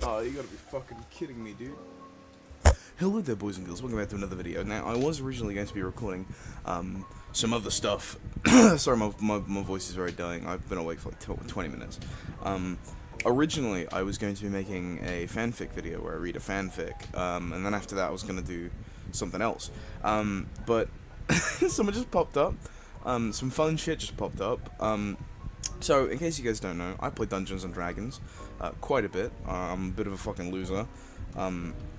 Oh, you gotta be fucking kidding me, dude. Hello there, boys and girls. Welcome back to another video. Now, I was originally going to be recording some other stuff. Sorry, my voice is very dying. I've been awake for like 20 minutes. Originally, I was going to be making a fanfic video where I read a fanfic, and then after that, I was going to do something else. But someone just popped up. Some fun shit just popped up. So, in case you guys don't know, I play Dungeons and Dragons quite a bit. I'm a bit of a fucking loser.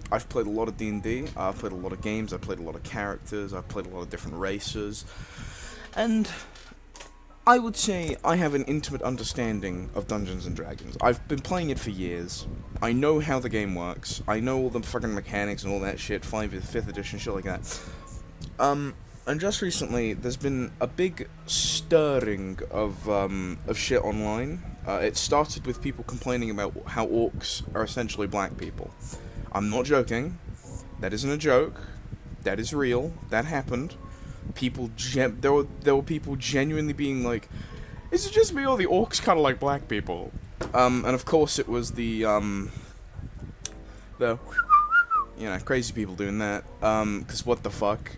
I've played a lot of D&D, I've played a lot of games, I've played a lot of characters, I've played a lot of different races, and I would say I have an intimate understanding of Dungeons and Dragons. I've been playing it for years, I know how the game works, I know all the fucking mechanics and all that shit, 5th edition, shit like that. And just recently, there's been a big stirring of shit online. It started with people complaining about how orcs are essentially black people. I'm not joking. That isn't a joke. That is real. That happened. People, there were people genuinely being like, "Is it just me or the orcs kind of like black people?" And of course it was the crazy people doing that. 'Cause what the fuck?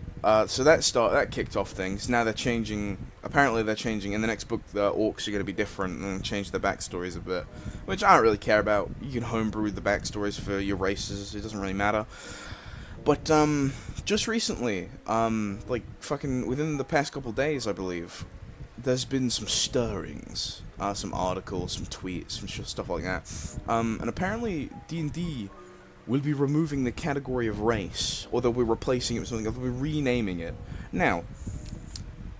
So that kicked off things. Now they're changing. Apparently they're changing. In the next book, the orcs are going to be different and change their backstories a bit, which I don't really care about. You can homebrew the backstories for your races. It doesn't really matter. But just recently, like fucking within the past couple days, I believe, there's been some stirrings, some articles, some tweets, some stuff like that. And apparently D&D will be removing the category of race, or they'll be replacing it with something else, they'll be renaming it. Now,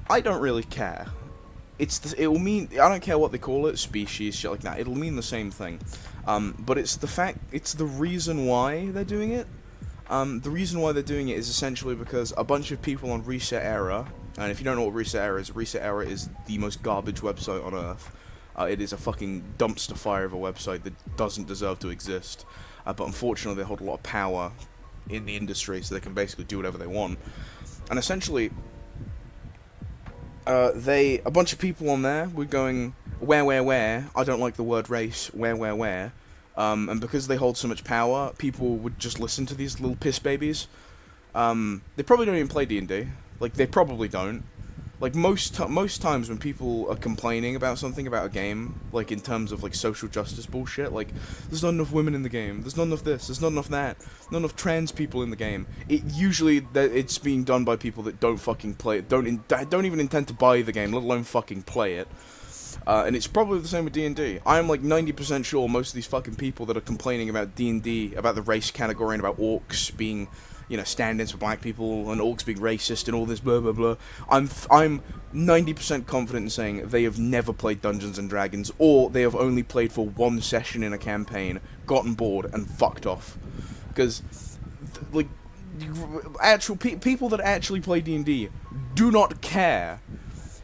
I don't really care. It will mean, I don't care what they call it, species, shit like that, it'll mean the same thing. But it's the reason why they're doing it. The reason why they're doing it is essentially because a bunch of people on Reset Era, and if you don't know what Reset Era is the most garbage website on earth. It is a fucking dumpster fire of a website that doesn't deserve to exist. But unfortunately they hold a lot of power in the industry, so they can basically do whatever they want. And essentially, a bunch of people on there were going, where, I don't like the word race, where. And because they hold so much power, people would just listen to these little piss babies. They probably don't even play D&D. Like, they probably don't. Like, most times when people are complaining about something, about a game, like, in terms of, like, social justice bullshit, like, there's not enough women in the game, there's not enough this, there's not enough that, not enough trans people in the game, it's being done by people that don't fucking play it, don't even intend to buy the game, let alone fucking play it. And it's probably the same with D&D. I'm like 90% sure most of these fucking people that are complaining about D&D, about the race category, and about orcs being, stand-ins for black people, and orcs being racist, and all this blah blah blah. I'm 90% confident in saying they have never played Dungeons and Dragons, or they have only played for one session in a campaign, gotten bored, and fucked off. Because, like, people that actually play D&D do not care.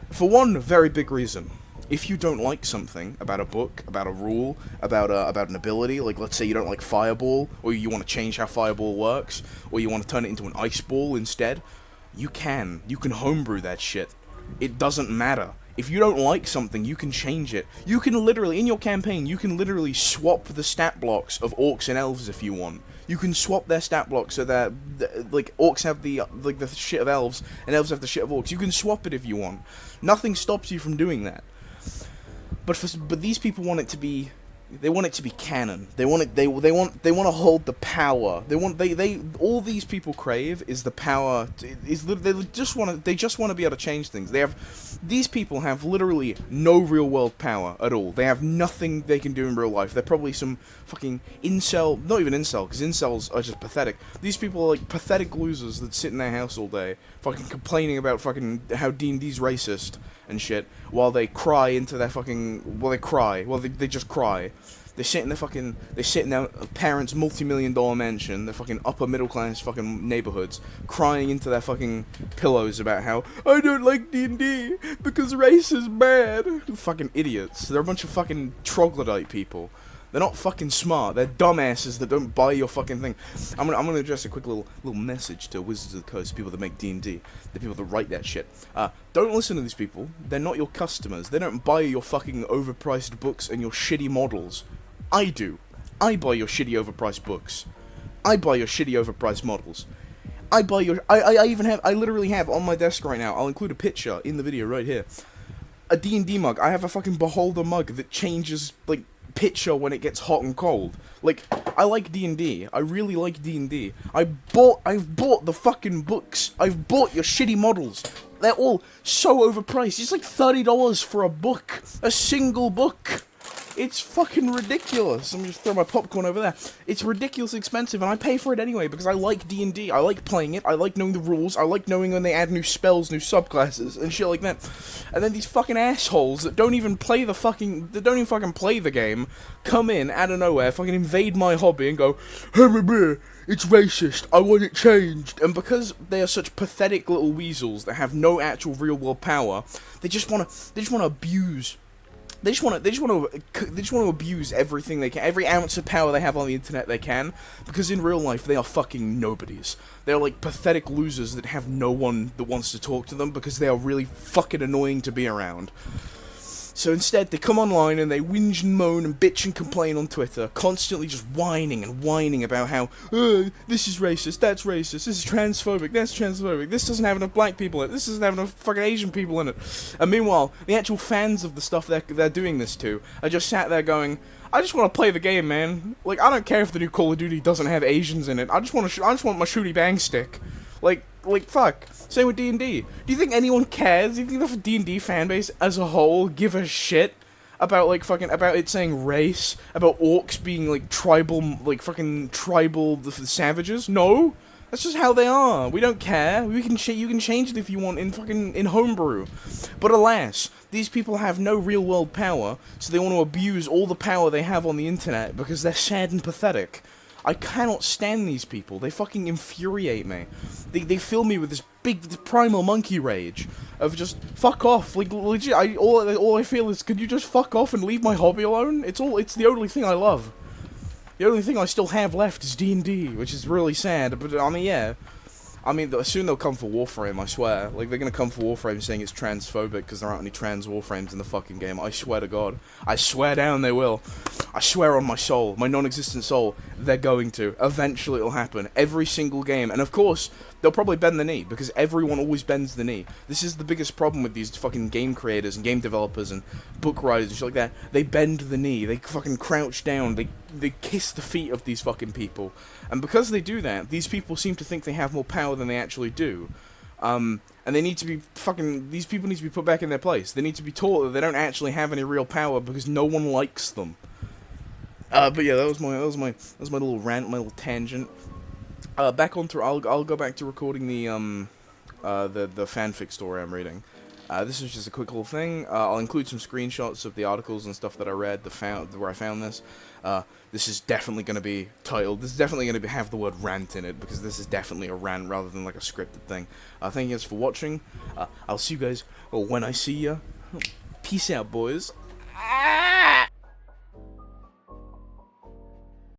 For one very big reason. If you don't like something about a book, about a rule, about an ability, like let's say you don't like Fireball, or you want to change how Fireball works, or you want to turn it into an ice ball instead, you can homebrew that shit. It doesn't matter. If you don't like something, you can change it. You can literally, in your campaign, you can literally swap the stat blocks of orcs and elves if you want. You can swap their stat blocks so that, like, orcs have the shit of elves, and elves have the shit of orcs. You can swap it if you want. Nothing stops you from doing that. But these people want it to be, they want it to be canon. They want to hold the power. All these people crave is the power. They just want to be able to change things. These people have literally no real world power at all. They have nothing they can do in real life. They're probably some fucking incel, not even incel, because incels are just pathetic. These people are like pathetic losers that sit in their house all day, fucking complaining about fucking how D&D's racist and shit, while they cry into their fucking, they just cry. They sit in their parents' multi-million-dollar mansion, their fucking upper-middle-class fucking neighborhoods, crying into their fucking pillows about how, I don't like D&D, because race is bad. Fucking idiots. They're a bunch of fucking troglodyte people. They're not fucking smart. They're dumbasses that don't buy your fucking thing. I'm gonna address a quick little message to Wizards of the Coast, people that make D&D, the people that write that shit. Don't listen to these people. They're not your customers. They don't buy your fucking overpriced books and your shitty models. I do. I buy your shitty overpriced books. I buy your shitty overpriced models. I buy your... I even have... I literally have on my desk right now, I'll include a picture in the video right here, a D&D mug. I have a fucking Beholder mug that changes, like, picture when it gets hot and cold. Like, I like D&D. I really like D&D. I've bought the fucking books. I've bought your shitty models. They're all so overpriced. It's like $30 for a book. A single book. It's fucking ridiculous. Let me just throw my popcorn over there. It's ridiculously expensive, and I pay for it anyway, because I like D&D. I like playing it. I like knowing the rules. I like knowing when they add new spells, new subclasses, and shit like that. And then these fucking assholes that don't even play the fucking... that don't even fucking play the game, come in, out of nowhere, fucking invade my hobby and go, it's racist, I want it changed. And because they are such pathetic little weasels that have no actual real-world power, they just want to abuse... They just want to abuse everything they can, every ounce of power they have on the internet they can, because in real life they are fucking nobodies. They're like pathetic losers that have no one that wants to talk to them because they are really fucking annoying to be around. So instead, they come online and they whinge and moan and bitch and complain on Twitter, constantly just whining and whining about how, this is racist, that's racist, this is transphobic, that's transphobic, this doesn't have enough black people in it, this doesn't have enough fucking Asian people in it. And meanwhile, the actual fans of the stuff they're doing this to are just sat there going, I just want to play the game, man. Like, I don't care if the new Call of Duty doesn't have Asians in it. I just want my shooty bang stick. Like, fuck. Same with D&D. Do you think anyone cares? Do you think the D&D fanbase as a whole give a shit about, like, fucking, about it saying race? About orcs being, like, tribal, like, fucking tribal the savages? No! That's just how they are. We don't care. You can change it if you want in homebrew. But alas, these people have no real-world power, so they want to abuse all the power they have on the internet because they're sad and pathetic. I cannot stand these people. They fucking infuriate me. They fill me with this big primal monkey rage of just fuck off. Like legit, all I feel is, could you just fuck off and leave my hobby alone? It's the only thing I love. The only thing I still have left is D&D, which is really sad. But I mean, yeah. I mean, soon they'll come for Warframe, I swear. Like, they're gonna come for Warframe saying it's transphobic because there aren't any trans Warframes in the fucking game. I swear to God. I swear down they will. I swear on my soul, my non-existent soul, they're going to. Eventually it'll happen. Every single game. And of course, they'll probably bend the knee, because everyone always bends the knee. This is the biggest problem with these fucking game creators and game developers and book writers and shit like that. They bend the knee. They fucking crouch down. They kiss the feet of these fucking people. And because they do that, these people seem to think they have more power than they actually do. And they need to be these people need to be put back in their place. They need to be taught that they don't actually have any real power because no one likes them. But yeah, that was my little rant, my little tangent. Back on to, I'll go back to recording the fanfic story I'm reading. This is just a quick little thing. I'll include some screenshots of the articles and stuff that I read, where I found this. This is definitely going to be titled. This is definitely going to have the word rant in it, because this is definitely a rant rather than like a scripted thing. Thank you guys for watching. I'll see you guys when I see ya. Peace out, boys.